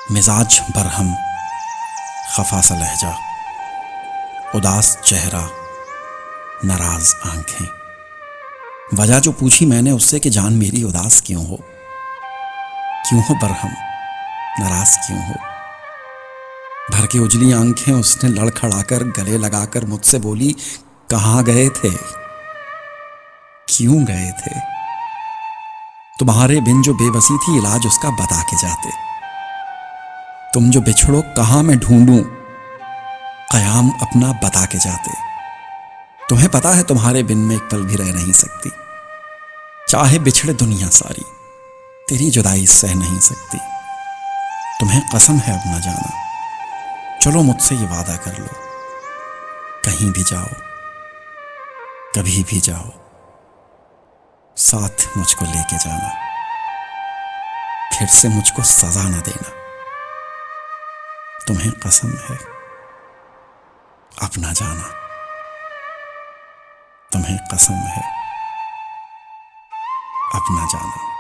मिजाज बरहम, खफा सा लहजा, उदास चेहरा, नाराज आंखें। वजह जो पूछी मैंने उससे कि जान मेरी उदास क्यों हो बरहम, नाराज क्यों हो। भर के उजली आंखें उसने लड़खड़ाकर गले लगाकर मुझसे बोली, कहाँ गए थे, क्यों गए थे। तुम्हारे बिन जो बेबसी थी इलाज उसका बता के जाते। तुम जो बिछड़ो कहां मैं ढूंढूं, कयाम अपना बता के जाते। तुम्हें पता है तुम्हारे बिन में एक पल भी रह नहीं सकती। चाहे बिछड़े दुनिया सारी, तेरी जुदाई सह नहीं सकती। तुम्हें कसम है अब न जाना, चलो मुझसे ये वादा कर लो। कहीं भी जाओ, कभी भी जाओ, साथ मुझको लेके जाना। फिर से मुझको सजा न देना। तुम्हें कसम है अब न जाना। तुम्हें कसम है अब न जाना।